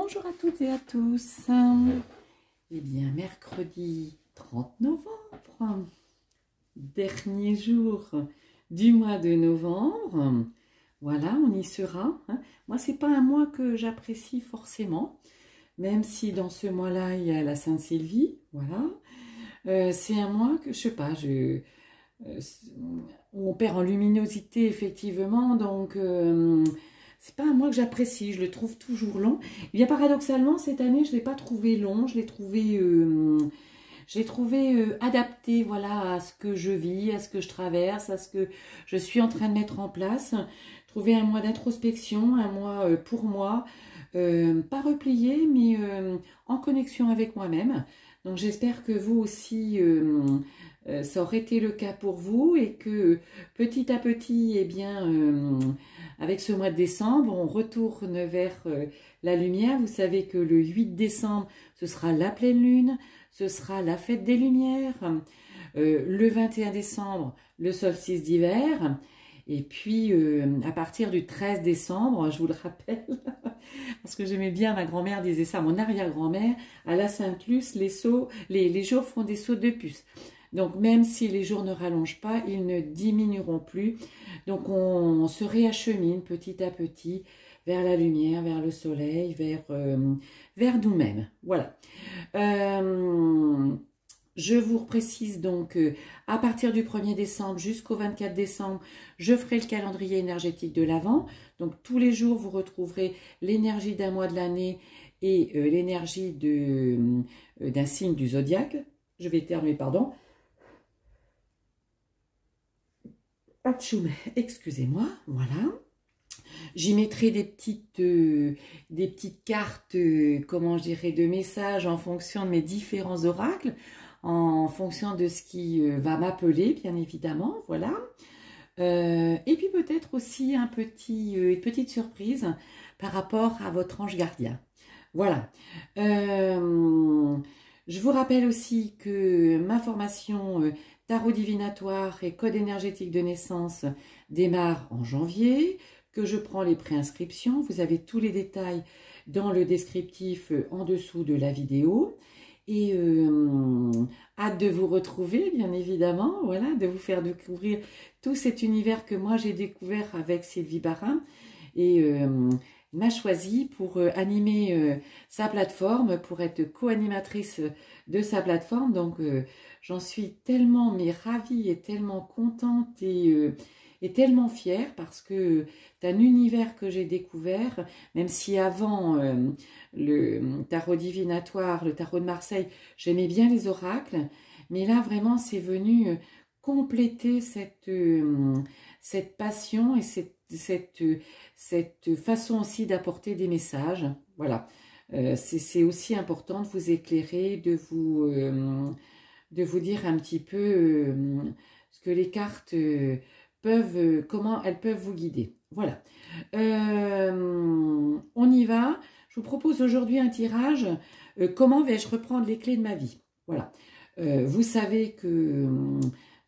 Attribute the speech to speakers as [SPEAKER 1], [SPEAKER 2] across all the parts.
[SPEAKER 1] Bonjour à toutes et à tous. Eh bien, mercredi 30 novembre, dernier jour du mois de novembre. Voilà, on y sera. Moi, c'est pas un mois que j'apprécie forcément, même si dans ce mois-là, il y a la Sainte-Sylvie. Voilà. C'est un mois que, je sais pas, on perd en luminosité, effectivement, donc c'est pas un mois que j'apprécie, je le trouve toujours long. Et bien paradoxalement, cette année, je ne l'ai pas trouvé long, je l'ai trouvé adapté, voilà, à ce que je vis, à ce que je traverse, à ce que je suis en train de mettre en place. Trouver un mois d'introspection, un mois pour moi, pas replié, mais en connexion avec moi-même. Donc j'espère que vous aussi, ça aurait été le cas pour vous et que petit à petit, eh bien, avec ce mois de décembre, on retourne vers la lumière. Vous savez que le 8 décembre, ce sera la pleine lune, ce sera la fête des Lumières. Le 21 décembre, le solstice d'hiver. Et puis, à partir du 13 décembre, je vous le rappelle, parce que j'aimais bien, ma grand-mère disait ça, mon arrière-grand-mère, à la Sainte-Luce, les jours font des sauts de puce. Donc, même si les jours ne rallongent pas, ils ne diminueront plus. Donc, on se réachemine petit à petit vers la lumière, vers le soleil, vers nous-mêmes. Voilà. Je vous précise donc, à partir du 1er décembre jusqu'au 24 décembre, je ferai le calendrier énergétique de l'Avent. Donc, tous les jours, vous retrouverez l'énergie d'un mois de l'année et l'énergie d'un signe du zodiaque. Je vais éternuer, pardon. Atchoum, excusez-moi, voilà. J'y mettrai des petites cartes, comment je dirais, de messages en fonction de mes différents oracles, en fonction de ce qui va m'appeler, bien évidemment, voilà. Et puis peut-être aussi une petite surprise par rapport à votre ange gardien. Voilà. Je vous rappelle aussi que ma formation tarot divinatoire et code énergétique de naissance démarre en janvier, que je prends les préinscriptions. Vous avez tous les détails dans le descriptif en dessous de la vidéo. Et hâte de vous retrouver, bien évidemment, voilà, de vous faire découvrir tout cet univers que moi j'ai découvert avec Sylvie Barin. Et m'a choisi pour animer sa plateforme, pour être co-animatrice de sa plateforme. Donc j'en suis tellement ravie et tellement contente et tellement fière parce que c'est un univers que j'ai découvert, même si avant le tarot divinatoire, le tarot de Marseille, j'aimais bien les oracles, mais là vraiment c'est venu compléter cette passion et cette façon aussi d'apporter des messages. Voilà, c'est aussi important de vous éclairer, de vous dire un petit peu ce que les cartes comment elles peuvent vous guider. Voilà. On y va. Je vous propose aujourd'hui un tirage. Comment vais-je reprendre les clés de ma vie? Voilà. Vous savez que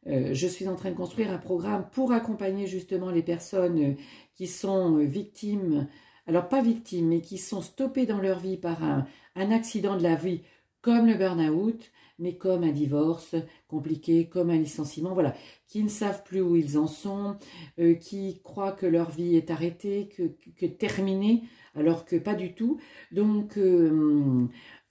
[SPEAKER 1] je suis en train de construire un programme pour accompagner justement les personnes qui sont victimes, alors pas victimes, mais qui sont stoppées dans leur vie par un accident de la vie, comme le burn-out, mais comme un divorce compliqué, comme un licenciement, voilà, qui ne savent plus où ils en sont, qui croient que leur vie est arrêtée, que terminée, alors que pas du tout. Donc,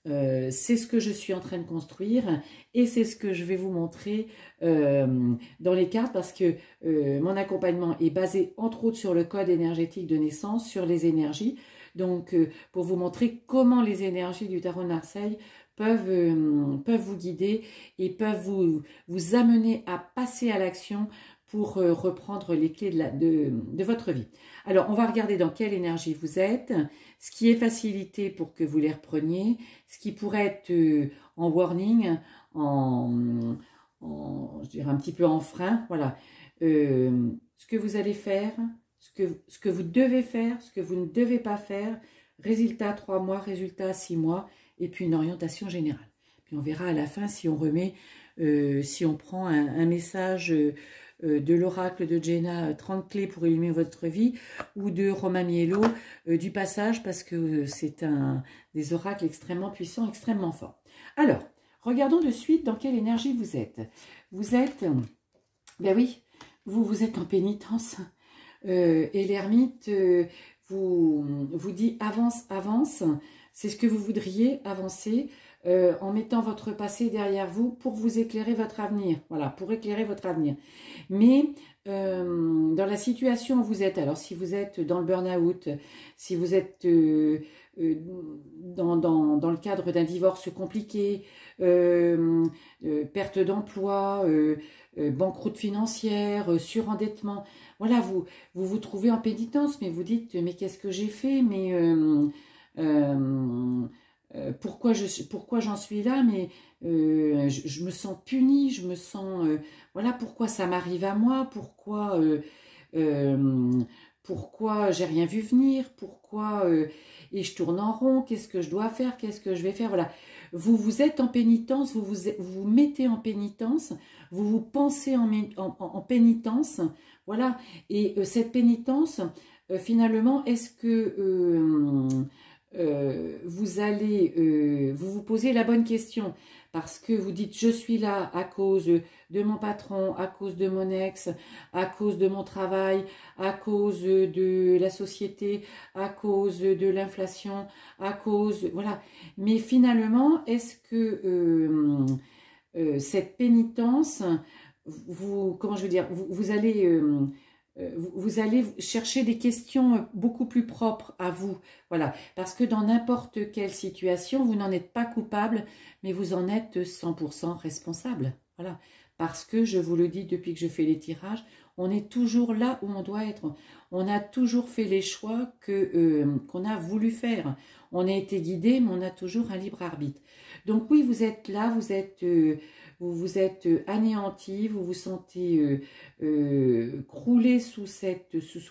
[SPEAKER 1] c'est ce que je suis en train de construire et c'est ce que je vais vous montrer dans les cartes parce que mon accompagnement est basé entre autres sur le code énergétique de naissance, sur les énergies. Donc, pour vous montrer comment les énergies du tarot de Marseille peuvent vous guider et peuvent vous amener à passer à l'action pour reprendre les clés de votre vie. Alors, on va regarder dans quelle énergie vous êtes, ce qui est facilité pour que vous les repreniez, ce qui pourrait être en warning, je dirais un petit peu en frein, voilà. Ce que vous allez faire, ce que vous devez faire, ce que vous ne devez pas faire, résultat 3 mois, résultat 6 mois, et puis une orientation générale. Puis on verra à la fin si on remet, si on prend un message de l'oracle de Jenna, 30 clés pour illuminer votre vie, ou de Romain Mielo, du passage, parce que c'est un des oracles extrêmement puissants, extrêmement forts. Alors, regardons de suite dans quelle énergie vous êtes. Vous êtes, ben oui, vous êtes en pénitence. Et l'ermite vous dit avance, avance. C'est ce que vous voudriez, avancer, en mettant votre passé derrière vous pour vous éclairer votre avenir. Voilà, pour éclairer votre avenir. Mais dans la situation où vous êtes, alors si vous êtes dans le burn-out, si vous êtes dans le cadre d'un divorce compliqué, perte d'emploi, banqueroute financière, surendettement, voilà, vous trouvez en pénitence, mais vous dites, mais qu'est-ce que j'ai fait, mais pourquoi j'en suis là, mais je me sens punie, je me sens, voilà, pourquoi ça m'arrive à moi, pourquoi j'ai rien vu venir, pourquoi et je tourne en rond, qu'est-ce que je dois faire, qu'est-ce que je vais faire, voilà. Vous êtes en pénitence, vous mettez en pénitence, vous pensez en pénitence, voilà. Et cette pénitence, finalement, est-ce que vous allez vous posez la bonne question, parce que vous dites je suis là à cause de mon patron, à cause de mon ex, à cause de mon travail, à cause de la société, à cause de l'inflation, à cause, voilà. Mais finalement, est-ce que cette pénitence, comment je veux dire, vous allez chercher des questions beaucoup plus propres à vous, voilà, parce que dans n'importe quelle situation, vous n'en êtes pas coupable, mais vous en êtes 100% responsable, voilà, parce que je vous le dis depuis que je fais les tirages, on est toujours là où on doit être, on a toujours fait les choix qu'on a voulu faire, on a été guidé, mais on a toujours un libre arbitre. Donc oui, vous êtes là, vous êtes anéanti, vous vous sentez croulé sous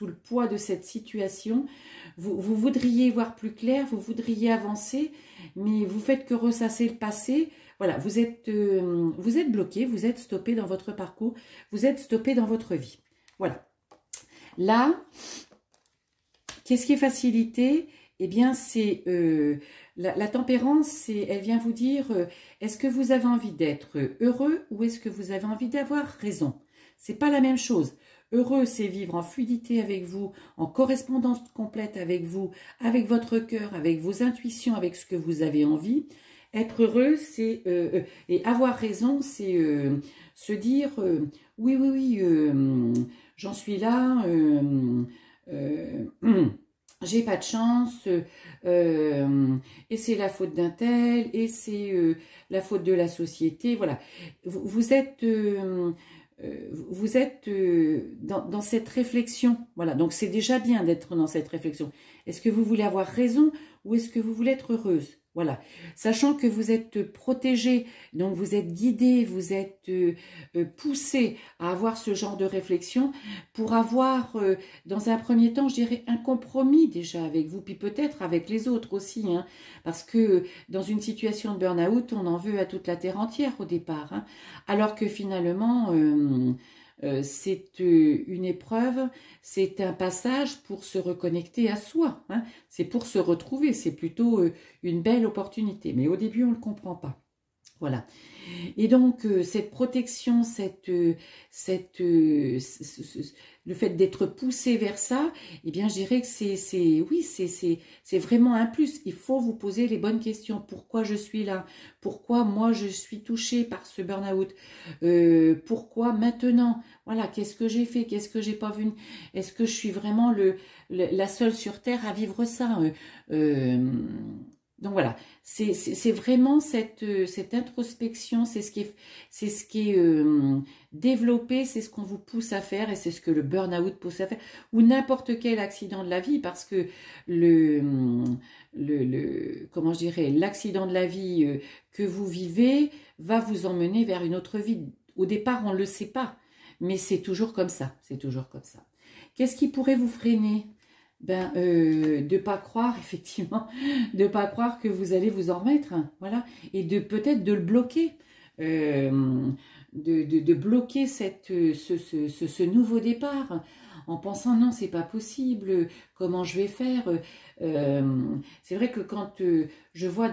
[SPEAKER 1] le poids de cette situation. Vous voudriez voir plus clair, vous voudriez avancer, mais vous faites que ressasser le passé. Voilà, vous êtes bloqué, vous êtes stoppé dans votre parcours, vous êtes stoppé dans votre vie. Voilà. Là, qu'est-ce qui est facilité? Eh bien, c'est la tempérance, elle vient vous dire, est-ce que vous avez envie d'être heureux ou est-ce que vous avez envie d'avoir raison? C'est pas la même chose. Heureux, c'est vivre en fluidité avec vous, en correspondance complète avec vous, avec votre cœur, avec vos intuitions, avec ce que vous avez envie. Être heureux, c'est et avoir raison, c'est se dire oui, oui, oui, j'en suis là. J'ai pas de chance, et c'est la faute d'un tel, et c'est la faute de la société, voilà. Vous êtes dans cette réflexion, voilà. Donc c'est déjà bien d'être dans cette réflexion. Est-ce que vous voulez avoir raison ou est-ce que vous voulez être heureuse? Voilà, sachant que vous êtes protégé, donc vous êtes guidé, vous êtes poussé à avoir ce genre de réflexion pour avoir, dans un premier temps, je dirais, un compromis déjà avec vous, puis peut-être avec les autres aussi, hein, parce que dans une situation de burn-out, on en veut à toute la terre entière au départ, hein, alors que finalement, c'est une épreuve, c'est un passage pour se reconnecter à soi, hein. C'est pour se retrouver, c'est plutôt une belle opportunité, mais au début on ne le comprend pas. Voilà. Et donc, cette protection, le fait d'être poussé vers ça, eh bien, je dirais que c'est vraiment un plus. Il faut vous poser les bonnes questions. Pourquoi je suis là? Pourquoi moi, je suis touchée par ce burn-out? Pourquoi maintenant? Voilà, qu'est-ce que j'ai fait? Qu'est-ce que j'ai pas vu? Est-ce que je suis vraiment la seule sur Terre à vivre ça? Donc voilà, c'est vraiment cette introspection, c'est ce qui est développé, c'est ce qu'on vous pousse à faire et c'est ce que le burn-out pousse à faire, ou n'importe quel accident de la vie, parce que comment je dirais, l'accident de la vie que vous vivez va vous emmener vers une autre vie. Au départ, on ne le sait pas, mais c'est toujours comme ça, c'est toujours comme ça. Qu'est-ce qui pourrait vous freiner? Ben, de pas croire, effectivement, de pas croire que vous allez vous en remettre, hein, voilà, et de peut-être de le bloquer. de bloquer ce nouveau départ en pensant non, c'est pas possible, comment je vais faire. C'est vrai que quand je vois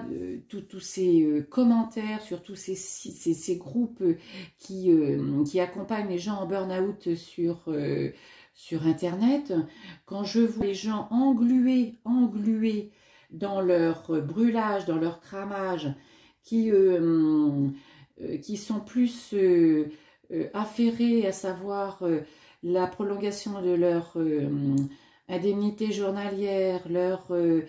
[SPEAKER 1] tous ces commentaires sur tous ces groupes qui accompagnent les gens en burn-out sur Internet, quand je vois les gens englués dans leur brûlage, dans leur cramage, qui sont plus affairés à savoir la prolongation de leur indemnité journalière, le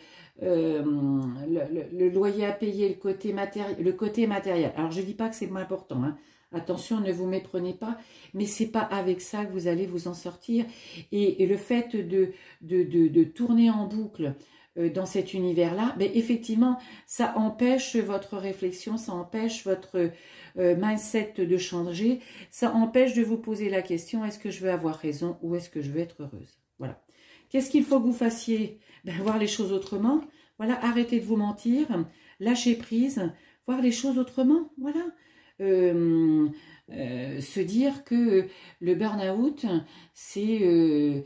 [SPEAKER 1] loyer à payer, le côté matériel. Alors je ne dis pas que c'est moins important, hein. Attention, ne vous méprenez pas, mais c'est pas avec ça que vous allez vous en sortir. Et le fait de tourner en boucle dans cet univers-là, ben effectivement, ça empêche votre réflexion, ça empêche votre mindset de changer, ça empêche de vous poser la question, est-ce que je veux avoir raison ou est-ce que je veux être heureuse? Voilà. Qu'est-ce qu'il faut que vous fassiez? Ben, voir les choses autrement. Voilà, arrêtez de vous mentir, lâcher prise, voir les choses autrement. Voilà. Se dire que le burn-out, c'est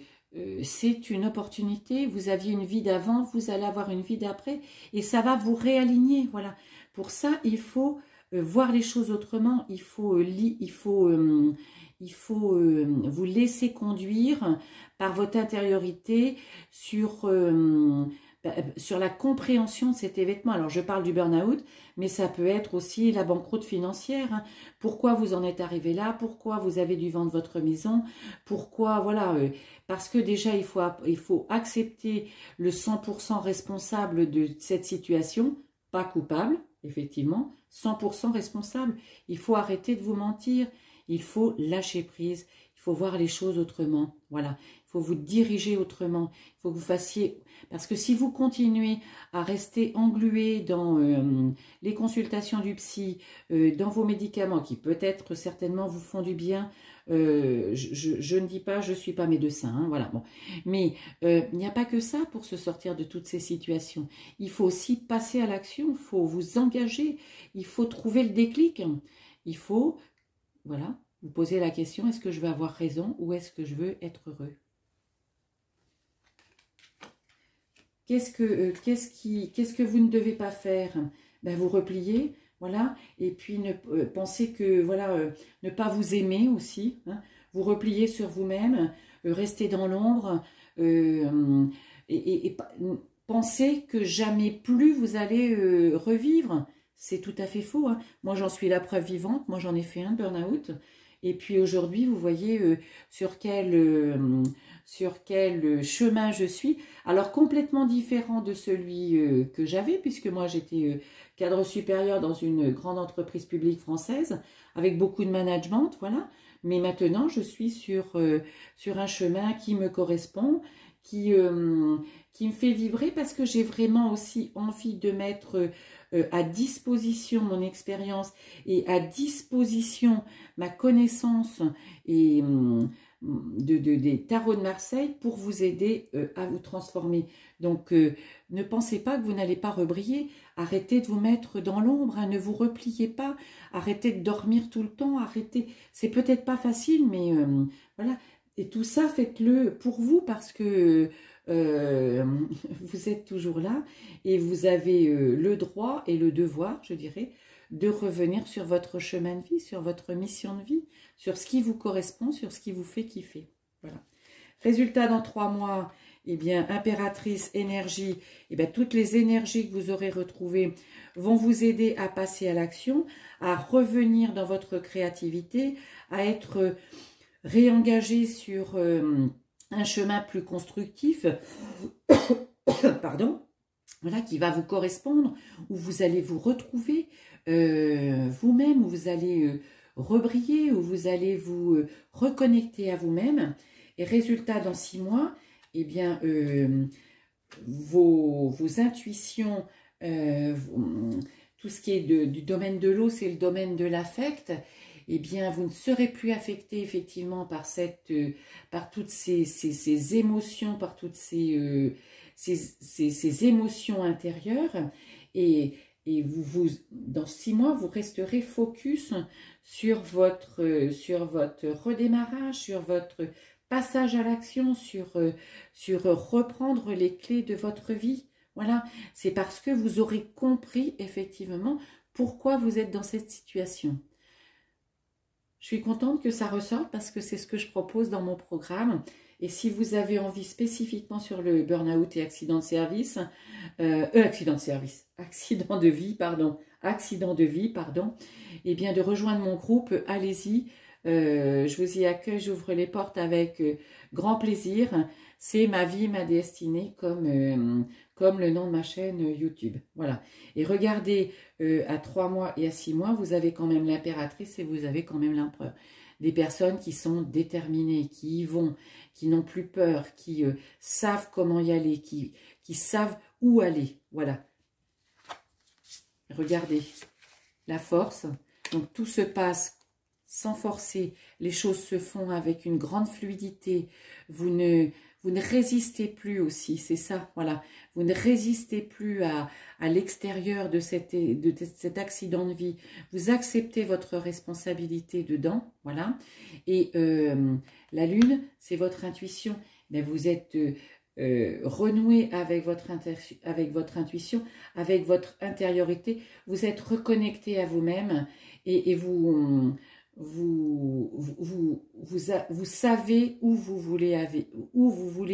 [SPEAKER 1] une opportunité. Vous aviez une vie d'avant, vous allez avoir une vie d'après et ça va vous réaligner. Voilà. Pour ça, il faut voir les choses autrement. Il faut vous laisser conduire par votre intériorité sur la compréhension de cet événement. Alors, je parle du burn-out, mais ça peut être aussi la banqueroute financière. Hein. Pourquoi vous en êtes arrivé là? Pourquoi vous avez dû vendre votre maison? Pourquoi, voilà, parce que déjà, il faut accepter le 100% responsable de cette situation, pas coupable, effectivement, 100% responsable. Il faut arrêter de vous mentir, il faut lâcher prise, il faut voir les choses autrement, voilà. Il faut vous diriger autrement, il faut que vous fassiez... Parce que si vous continuez à rester englué dans les consultations du psy, dans vos médicaments, qui peut-être certainement vous font du bien, je ne dis pas, je ne suis pas médecin, hein, voilà. Bon. Mais il n'y a pas que ça pour se sortir de toutes ces situations. Il faut aussi passer à l'action, il faut vous engager, il faut trouver le déclic. Il faut, voilà, vous poser la question, est-ce que je veux avoir raison ou est-ce que je veux être heureux? Qu'est-ce que vous ne devez pas faire? Ben, vous replier, voilà, et puis pensez que, voilà, ne pas vous aimer aussi, hein, vous replier sur vous-même, rester dans l'ombre, et pensez que jamais plus vous allez revivre. C'est tout à fait faux, hein. Moi, j'en suis la preuve vivante, moi, j'en ai fait un burn-out, et puis aujourd'hui, vous voyez sur quel chemin je suis. Alors, complètement différent de celui que j'avais, puisque moi, j'étais cadre supérieur dans une grande entreprise publique française, avec beaucoup de management, voilà. Mais maintenant, je suis sur un chemin qui me correspond, qui me fait vibrer, parce que j'ai vraiment aussi envie de mettre à disposition mon expérience et à disposition ma connaissance et des tarots de Marseille pour vous aider à vous transformer. Donc, ne pensez pas que vous n'allez pas rebriller. Arrêtez de vous mettre dans l'ombre, hein, ne vous repliez pas. Arrêtez de dormir tout le temps. Arrêtez. C'est peut-être pas facile, mais voilà. Et tout ça, faites-le pour vous parce que vous êtes toujours là et vous avez le droit et le devoir, je dirais, de revenir sur votre chemin de vie, sur votre mission de vie, sur ce qui vous correspond, sur ce qui vous fait kiffer. Voilà. Résultat dans 3 mois, eh bien, impératrice, énergie, eh bien, toutes les énergies que vous aurez retrouvées vont vous aider à passer à l'action, à revenir dans votre créativité, à être réengagé sur un chemin plus constructif, pardon, voilà, qui va vous correspondre, où vous allez vous retrouver vous-même, où vous allez rebriller, où vous allez vous reconnecter à vous-même. Et résultat, dans 6 mois, eh bien, vos intuitions, tout ce qui est du domaine de l'eau, c'est le domaine de l'affect, eh bien, vous ne serez plus affecté effectivement par toutes ces émotions, par toutes ces émotions intérieures. Et Et dans 6 mois, vous resterez focus sur votre redémarrage, sur votre passage à l'action, sur reprendre les clés de votre vie. Voilà, c'est parce que vous aurez compris effectivement pourquoi vous êtes dans cette situation. Je suis contente que ça ressorte parce que c'est ce que je propose dans mon programme. Et si vous avez envie spécifiquement sur le burn-out et accident de vie, pardon, et bien de rejoindre mon groupe, allez-y. Je vous y accueille, j'ouvre les portes avec grand plaisir. C'est ma vie, ma destinée, comme le nom de ma chaîne YouTube. Voilà. Et regardez, à 3 mois et à 6 mois, vous avez quand même l'impératrice et vous avez quand même l'empereur. Des personnes qui sont déterminées, qui y vont, qui n'ont plus peur, qui savent comment y aller, qui savent où aller. Voilà. Regardez, la force. Donc tout se passe sans forcer. Les choses se font avec une grande fluidité. Vous ne résistez plus aussi, c'est ça, voilà. Vous ne résistez plus à l'extérieur de cet accident de vie. Vous acceptez votre responsabilité dedans, voilà. Et la lune, c'est votre intuition. Mais vous êtes renoué avec votre intuition, avec votre intériorité. Vous êtes reconnecté à vous-même et vous savez où vous voulez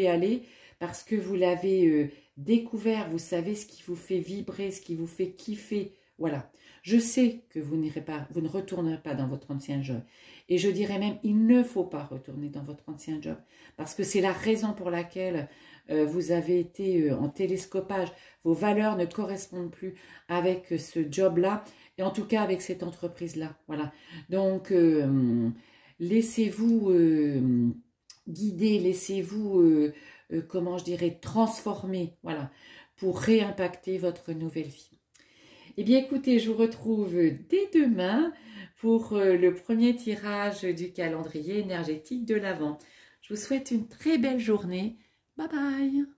[SPEAKER 1] aller parce que vous l'avez découvert, vous savez ce qui vous fait vibrer, ce qui vous fait kiffer. Voilà. Je sais que vous ne retournerez pas dans votre ancien job. Et je dirais même, il ne faut pas retourner dans votre ancien job. Parce que c'est la raison pour laquelle vous avez été en télescopage. Vos valeurs ne correspondent plus avec ce job-là. Et en tout cas avec cette entreprise-là. Voilà. Donc, laissez-vous guider, laissez-vous, comment je dirais, transformer. Voilà. Pour réimpacter votre nouvelle vie. Eh bien, écoutez, je vous retrouve dès demain pour le premier tirage du calendrier énergétique de l'Avent. Je vous souhaite une très belle journée. Bye bye!